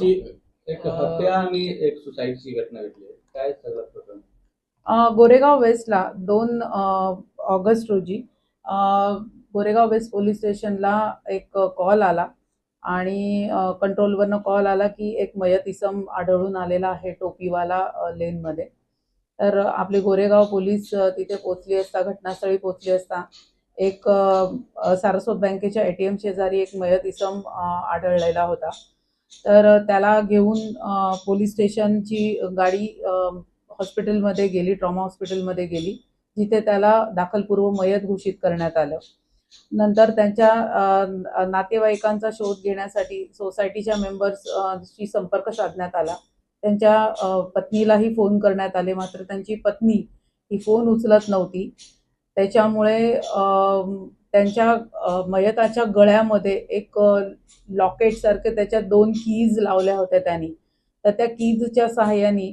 अशी एक हत्या आणि एक सुसाईडची घटना घडली आहे. काय सगळं प्रकरण? गोरेगाव वेस्टला 2 ऑगस्ट रोजी गोरेगाव वेस्ट पोलीस स्टेशनला एक कॉल आला आणि कंट्रोलवरनं कॉल आला की एक मयत इसम आढळून आलेला आहे टोपीवाला लेनमध्ये. तर आपले गोरेगाव पोलीस तिथे पोचली असता, घटनास्थळी पोचली असता एक सारस्वत बँकेच्या ATM शेजारी एक मयत इसम आढळलेला होता. तर त्याला घेऊन पोलीस स्टेशनची गाडी हॉस्पिटलमध्ये गेली, ट्रॉमा हॉस्पिटलमध्ये गेली, जिथे त्याला दाखलपूर्व मयत घोषित करण्यात आलं. नंतर त्यांच्या नातेवाईकांचा शोध घेण्यासाठी सोसायटीच्या मेंबर्सशी संपर्क साधण्यात आला. त्यांच्या पत्नीलाही फोन करण्यात आले, मात्र त्यांची पत्नी ही फोन उचलत नव्हती. त्याच्यामुळे त्यांच्या मयताच्या गळ्यामध्ये एक लॉकेट सारखे त्याच्यात 2 कीज लावल्या होत्या त्यांनी. तर त्या कीजच्या सहाय्याने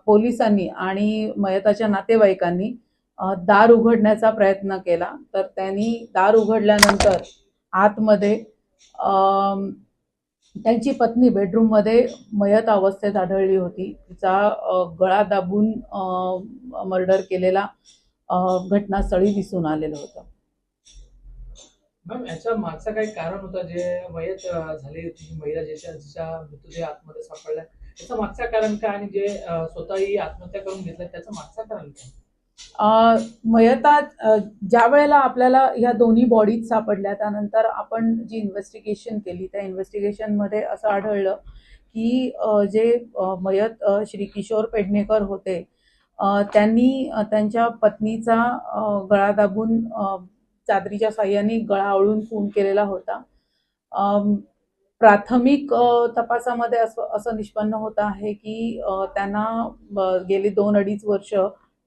पोलिसांनी आणि मयताच्या नातेवाईकांनी दार उघडण्याचा प्रयत्न केला. तर त्यांनी दार उघडल्यानंतर आतमध्ये त्यांची पत्नी बेडरूममध्ये मयत अवस्थेत आढळली होती. तिचा गळा दाबून मर्डर केलेला घटनास्थळी दिसून आलेलं होतं. मॅम, याच्या मागचं काही कारण होतं जे मयत झाली होती ही महिला जिचा मृतदेह आतमध्ये सापडला, त्याचं मागचं कारण काय आणि जे स्वतःही आत्महत्या करून घेतलं त्याचं मागचं कारण काय? मयतात ज्या वेळेला आपल्याला ह्या दोन्ही बॉडीज सापडल्या त्यानंतर आपण जी इन्व्हेस्टिगेशन केली त्या इन्व्हेस्टिगेशनमध्ये असं आढळलं की जे मयत श्री किशोर पेडणेकर होते त्यांनी त्यांच्या पत्नीचा गळा दाबून चादरीच्या साह्याने गळा आवळून खून केलेला होता. प्राथमिक तपासामध्ये असं निष्पन्न होत आहे की त्यांना गेली 2-2.5 वर्ष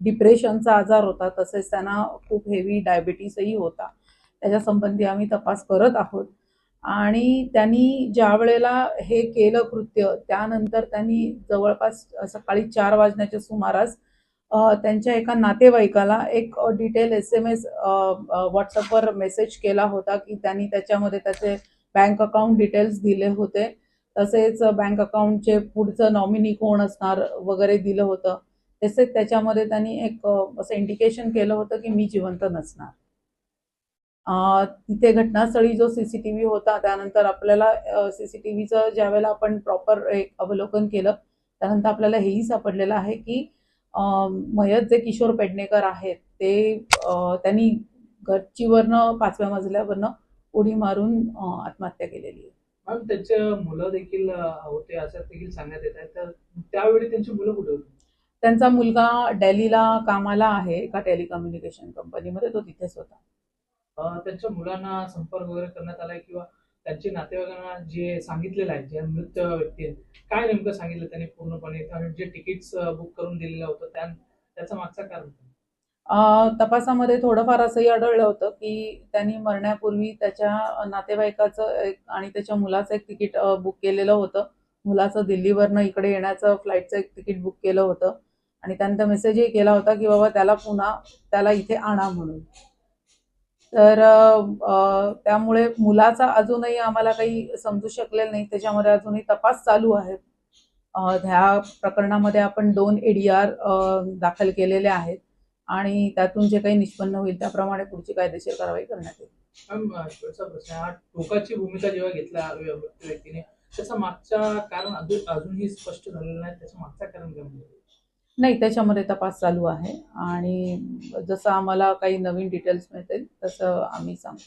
डिप्रेशनचा आजार होता, तसेच त्यांना खूप हेवी डायबिटीसही होता. त्याच्या संबंधी आम्ही तपास करत आहोत. आणि त्यांनी ज्या वेळेला हे केलं कृत्य त्यानंतर त्यांनी जवळपास सकाळी 4 वाजण्याच्या सुमारास त्यांच्या एका नातेवाईकाला एक डिटेल SMS व्हॉट्सअपवर मेसेज केला होता की त्यांनी त्याच्यामध्ये त्याचे बँक अकाउंट डिटेल्स दिले होते, तसेच बँक अकाउंटचे पुढचं नॉमिनी कोण असणार वगैरे दिलं होतं. तसेच त्याच्यामध्ये त्यांनी एक असं इंडिकेशन केलं होतं की मी जिवंत नसणार. तिथे घटनास्थळी जो CCTV होता त्यानंतर आपल्याला CCTVचं ज्या वेळेला आपण प्रॉपर एक अवलोकन केलं त्यानंतर आपल्याला हेही सापडलेलं आहे की मयत जे किशोर पेडणेकर आहेत ते त्यांनी गच्चीवरनं 5व्या मजल्यावरनं उडी मारून आत्महत्या केलेली आहे. मॅम, त्यांचे मुलं देखील होते असं देखील सांगण्यात येत आहे, तर त्यावेळी त्यांची मुलं कुठे होती? त्यांचा मुलगा दिल्लीला कामाला आहे एका टेलिकम्युनिकेशन कंपनीमध्ये, तो तिथेच होता. त्यांच्या मुलांना संपर्क वगैरे करण्यात आलाय किंवा त्यांच्या नातेवाईकांना जे सांगितलेलं आहे, जे मृत व्यक्ती आहे, काय नेमकं सांगितलं त्यांनी पूर्णपणे आणि जे तिकीट्स बुक करून दिलेलं होतं त्याचं मागचं कारण काय? तपासामध्ये थोडंफार असंही आढळलं होतं की त्यांनी मरण्यापूर्वी त्याच्या नातेवाईकाचं आणि त्याच्या मुलाचं एक तिकीट बुक केलेलं होतं. मुलाचं दिल्लीवरनं इकडे येण्याचं फ्लाईटचं एक तिकीट बुक केलं होतं आणि त्यानंतर मेसेजही केला होता की बाबा त्याला इथे आणा म्हणून. तर त्यामुळे मुलाचा अजूनही आम्हाला काही समजू शकलेलं नाही. त्याच्यामध्ये अजूनही तपास चालू आहे. ह्या प्रकरणामध्ये आपण 2 ADR दाखल केलेले आहेत आणि त्यातून जे काही निष्पन्न होईल त्याप्रमाणे पुढची कायदेशीर कारवाई करण्यात येईल. मॅम, शेवटचा प्रश्न, हा टोकाची भूमिका जेव्हा घेतला व्यक्तीने त्याचं मागचं कारण अजूनही स्पष्ट झालेलं नाही, त्याचं मागचं कारण काय? नाही, त्याच्यामध्ये तपास चालू आहे आणि जसं आम्हाला काही नवीन डिटेल्स मिळतील तसं आम्ही सांगू.